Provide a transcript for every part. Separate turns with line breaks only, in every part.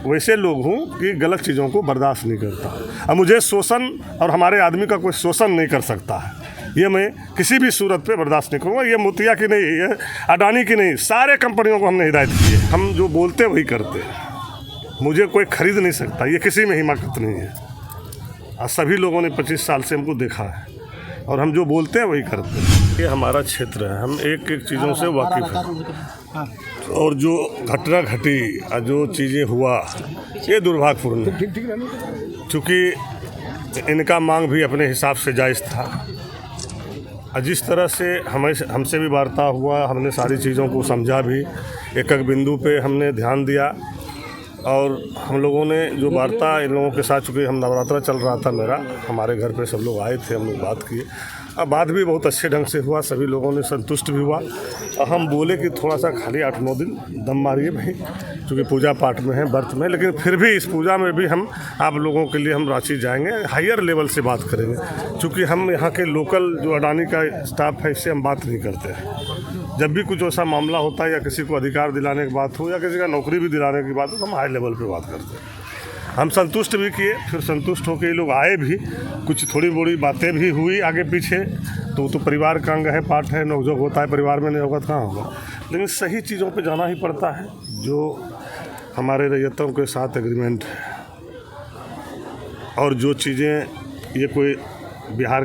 वैसे लोग हूँ कि गलत चीज़ों को बर्दाश्त नहीं करता। अब मुझे शोषण और हमारे आदमी का कोई शोषण नहीं कर सकता है, ये मैं किसी भी सूरत पे बर्दाश्त नहीं करूँगा। ये मोतिया की नहीं, ये अडानी की नहीं, सारे कंपनियों को हमने हिदायत की है। हम जो बोलते वही करते, मुझे कोई खरीद नहीं सकता, ये किसी में हिमाकत नहीं है। और सभी लोगों ने 25 साल से हमको देखा है और हम जो बोलते हैं वही करते हैं। ये हमारा क्षेत्र है, हम एक एक चीज़ों से वाकिफ़ हैं और जो घटना घटी और जो चीज़ें हुआ ये दुर्भाग्यपूर्ण है, चूँकि इनका मांग भी अपने हिसाब से जायज़ था। जिस तरह से हमसे भी वार्ता हुआ, हमने सारी चीज़ों को समझा भी, एक एक बिंदु पे हमने ध्यान दिया और हम लोगों ने जो वार्ता इन लोगों के साथ, चूँकि हम नवरात्रा चल रहा था मेरा, हमारे घर पे सब लोग आए थे, हम लोग बात किए और बात भी बहुत अच्छे ढंग से हुआ, सभी लोगों ने संतुष्ट भी हुआ। और हम बोले कि थोड़ा सा खाली 8-9 दिन दम मारिए भाई, क्योंकि पूजा पाठ में है, व्रत में, लेकिन फिर भी इस पूजा में भी हम आप लोगों के लिए हम रांची जाएंगे, हायर लेवल से बात करेंगे, क्योंकि हम यहाँ के लोकल जो अडानी का स्टाफ है इससे हम बात नहीं करते हैं। जब भी कुछ ऐसा मामला होता है या किसी को अधिकार दिलाने की बात हो या किसी का नौकरी भी दिलाने की बात हो तो हम हाई लेवल पे बात करते हैं। हम संतुष्ट भी किए, फिर संतुष्ट होकर ये लोग आए भी, कुछ थोड़ी बड़ी बातें भी हुई आगे पीछे, तो परिवार का अंग है, पार्ट है, नोकझोंक होता है, परिवार में नहीं होगा तो कहाँ होगा। लेकिन सही चीज़ों पे जाना ही पड़ता है, जो हमारे रैयतों के साथ एग्रीमेंट है और जो चीज़ें ये कोई बिहार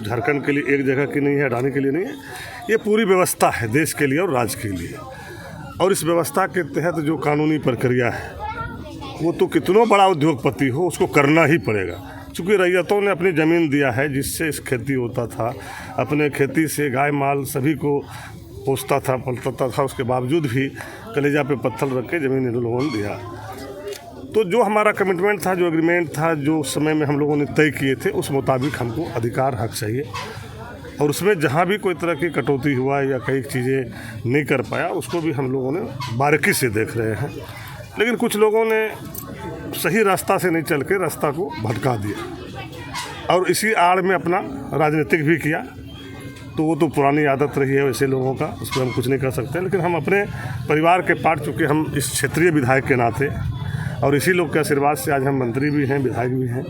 झारखंड के लिए एक जगह की नहीं है, अडानी के लिए नहीं है, ये पूरी व्यवस्था है देश के लिए और राज्य के लिए। और इस व्यवस्था के तहत जो कानूनी प्रक्रिया है वो तो कितना बड़ा उद्योगपति हो उसको करना ही पड़ेगा, क्योंकि रैयतों ने अपनी ज़मीन दिया है जिससे इस खेती होता था, अपने खेती से गाय माल सभी को पोसता था, पलता था, उसके बावजूद भी कलेजा पे पत्थर रख के ज़मीन इन लोगों ने दिया। तो जो हमारा कमिटमेंट था, जो एग्रीमेंट था, जो समय में हम लोगों ने तय किए थे, उस मुताबिक हमको अधिकार हक चाहिए। और उसमें जहाँ भी कोई तरह की कटौती हुआ या कई चीज़ें नहीं कर पाया उसको भी हम लोगों ने बारीकी से देख रहे हैं। लेकिन कुछ लोगों ने सही रास्ता से नहीं चल के रास्ता को भटका दिया और इसी आड़ में अपना राजनीतिक भी किया, तो वो तो पुरानी आदत रही है वैसे लोगों का, उस पर हम कुछ नहीं कर सकते। लेकिन हम अपने परिवार के पार्ट, चूँकि हम इस क्षेत्रीय विधायक के नाते और इसी लोग के आशीर्वाद से आज हम मंत्री भी हैं, विधायक भी हैं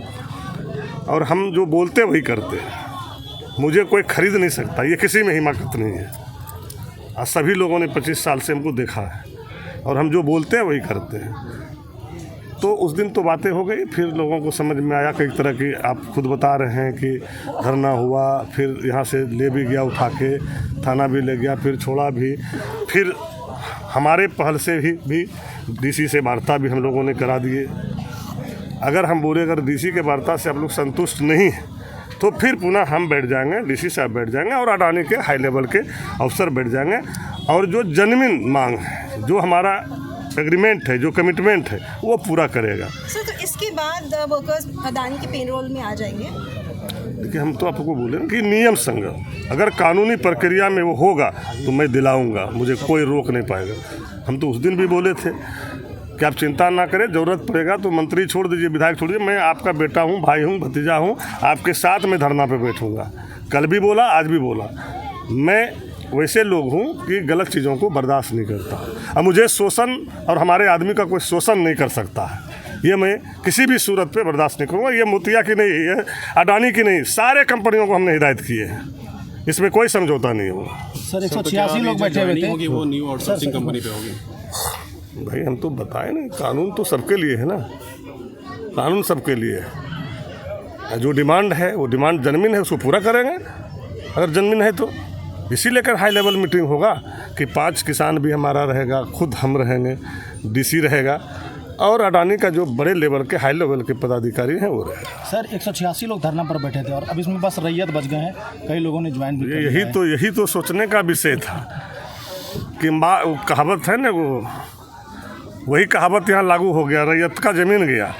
और हम जो बोलते वही करते, मुझे कोई खरीद नहीं सकता, ये किसी में हिमाकत नहीं है। और सभी लोगों ने 25 साल से हमको देखा है और हम जो बोलते हैं वही करते हैं। तो उस दिन तो बातें हो गई, फिर लोगों को समझ में आया, कई तरह की आप खुद बता रहे हैं कि धरना हुआ, फिर यहाँ से ले भी गया उठा के, थाना भी ले गया, फिर छोड़ा भी, फिर हमारे पहल से भी डीसी से वार्ता भी हम लोगों ने करा दिए। अगर हम बोले अगर डीसी के वार्ता से आप लोग संतुष्ट नहीं हैं तो फिर पुनः हम बैठ जाएंगे, डीसी साहब बैठ जाएंगे और अडानी के हाई लेवल के अफसर बैठ जाएंगे और जो जेन्युइन मांग है, जो हमारा एग्रीमेंट है, जो कमिटमेंट है, वो पूरा करेगा।
सर, तो इसके बाद वर्कर्स अडानी के पेरोल में आ जाएंगे?
देखिए, हम तो आपको बोले कि नियम संग अगर कानूनी प्रक्रिया में वो होगा तो मैं दिलाऊंगा, मुझे कोई रोक नहीं पाएगा। हम तो उस दिन भी बोले थे कि आप चिंता ना करें, ज़रूरत पड़ेगा तो मंत्री छोड़ दीजिए, विधायक छोड़ दीजिए, मैं आपका बेटा हूँ, भाई हूँ, भतीजा हूँ, आपके साथ में धरना पे बैठूँगा। कल भी बोला, आज भी बोला, मैं वैसे लोग हूँ कि गलत चीज़ों को बर्दाश्त नहीं करता। अब मुझे शोषण और हमारे आदमी का कोई शोषण नहीं कर सकता है, ये मैं किसी भी सूरत पे बर्दाश्त नहीं करूँगा। ये मोतिया की नहीं, ये अडानी की नहीं, सारे कंपनियों को हमने हिदायत किए हैं, इसमें कोई समझौता नहीं होगा।
सर 186 लोग बैठे हुए थे,
वो न्यू आउटसोर्सिंग कंपनी पे होगी।
भाई हम तो बताए ना, कानून तो सबके लिए है ना, कानून सबके लिए है। जो डिमांड है वो डिमांड जेन्युइन है, उसको पूरा करेंगे अगर जेन्युइन है तो। इसी लेकर हाई लेवल मीटिंग होगा कि 5 किसान भी हमारा रहेगा, खुद हम रहेंगे, डीसी रहेगा और अडानी का जो बड़े लेवल के हाई लेवल के पदाधिकारी हैं वो रहेगा।
सर 186 लोग धरना पर बैठे थे और अब इसमें बस रैयत बच गए हैं, कई लोगों ने ज्वाइन भी
यही तो सोचने का विषय था कि कहावत है ना, वो वही कहावत यहाँ लागू हो गया, रैयत का ज़मीन गया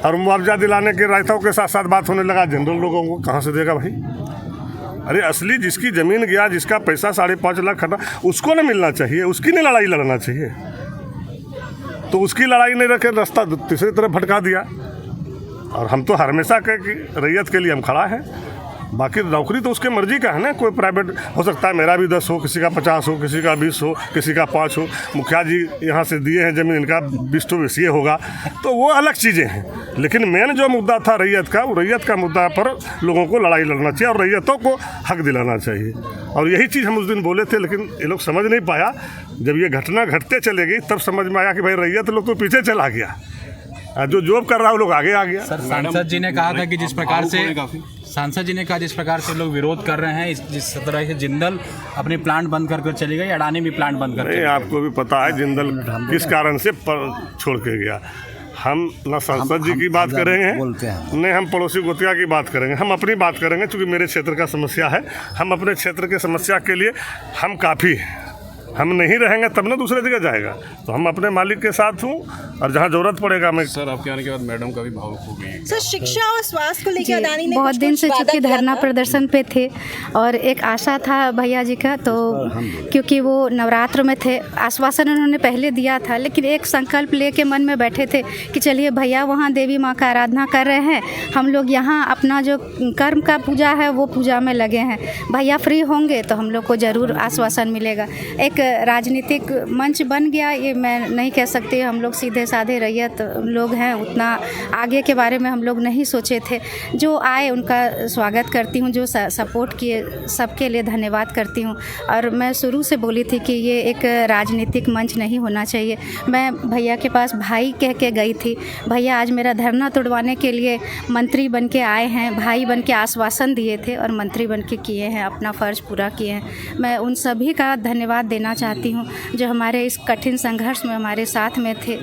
और मुआवजा दिलाने के रायताओं के साथ साथ बात होने लगा जनरल लोगों को कहाँ से देगा भाई। अरे असली जिसकी ज़मीन गया, जिसका पैसा 5.5 लाख खटा, उसको न मिलना चाहिए, उसकी नहीं लड़ाई लड़ना चाहिए। तो उसकी लड़ाई नहीं रखे, रास्ता दूसरी तरफ भटका दिया। और हम तो हमेशा कहे कि रैयत के लिए हम खड़ा हैं, बाकी नौकरी तो उसके मर्जी का है ना। कोई प्राइवेट हो सकता है, मेरा भी 10 हो, किसी का 50 हो, किसी का 20 हो, किसी का 5 हो। मुखिया जी यहाँ से दिए हैं ज़मीन, इनका 20 तो 20 होगा, तो वो अलग चीज़ें हैं। लेकिन मेन जो मुद्दा था रैयत का, वो रैयत का मुद्दा पर लोगों को लड़ाई लड़ना चाहिए और रैयतों को हक दिलाना चाहिए। और यही चीज़ हम उस दिन बोले थे, लेकिन ये लोग समझ नहीं पाया। जब ये घटना घटते चले गई तब समझ में आया कि भाई रैयत लोग तो पीछे चला गया, जो जॉब कर रहा है वो लोग आगे आ गया।
सर, सांसद जी ने कहा था कि जिस प्रकार से लोग विरोध कर रहे हैं, जिस तरह से जिंदल अपनी प्लांट बंद कर चली गई, अडानी भी प्लांट बंद कर।
नहीं, आपको भी पता है जिंदल किस कारण से छोड़ के गया। हम ना सांसद जी की बात करेंगे, नहीं हम पड़ोसी गोतिया की बात करेंगे, हम अपनी बात करेंगे। क्योंकि मेरे क्षेत्र का समस्या है, हम अपने क्षेत्र के समस्या के लिए हम काफ़ी हैं। हम नहीं रहेंगे तब ना दूसरे जगह जाएगा, तो हम अपने मालिक के साथ हूँ और जहाँ ज़रूरत पड़ेगा मैं।
सर, आपके आने के बाद मैडम का भी भावुक हो गई।
सर, शिक्षा और स्वास्थ्य को लेकर अडानी ने
बहुत दिन से चूँकि धरना प्रदर्शन पे थे और एक आशा था भैया जी का, तो क्योंकि वो नवरात्र में थे, आश्वासन उन्होंने पहले दिया था, लेकिन एक संकल्प लेके मन में बैठे थे कि चलिए भैया वहाँ देवी माँ का आराधना कर रहे हैं, हम लोग यहाँ अपना जो कर्म का पूजा है वो पूजा में लगे हैं। भैया फ्री होंगे तो हम लोग को ज़रूर आश्वासन मिलेगा। एक राजनीतिक मंच बन गया, ये मैं नहीं कह सकती। हम लोग सीधे साधे रैयत लोग हैं, उतना आगे के बारे में हम लोग नहीं सोचे थे। जो आए उनका स्वागत करती हूँ, जो सपोर्ट किए सबके लिए धन्यवाद करती हूँ। और मैं शुरू से बोली थी कि ये एक राजनीतिक मंच नहीं होना चाहिए। मैं भैया के पास भाई कह के गई थी, भैया आज मेरा धरना तोड़वाने के लिए मंत्री बन के आए हैं, भाई बन के आश्वासन दिए थे और मंत्री बन के किए हैं, अपना फ़र्ज़ पूरा किए हैं। मैं उन सभी का धन्यवाद देना चाहती हूँ जो हमारे इस कठिन संघर्ष में हमारे साथ में थे।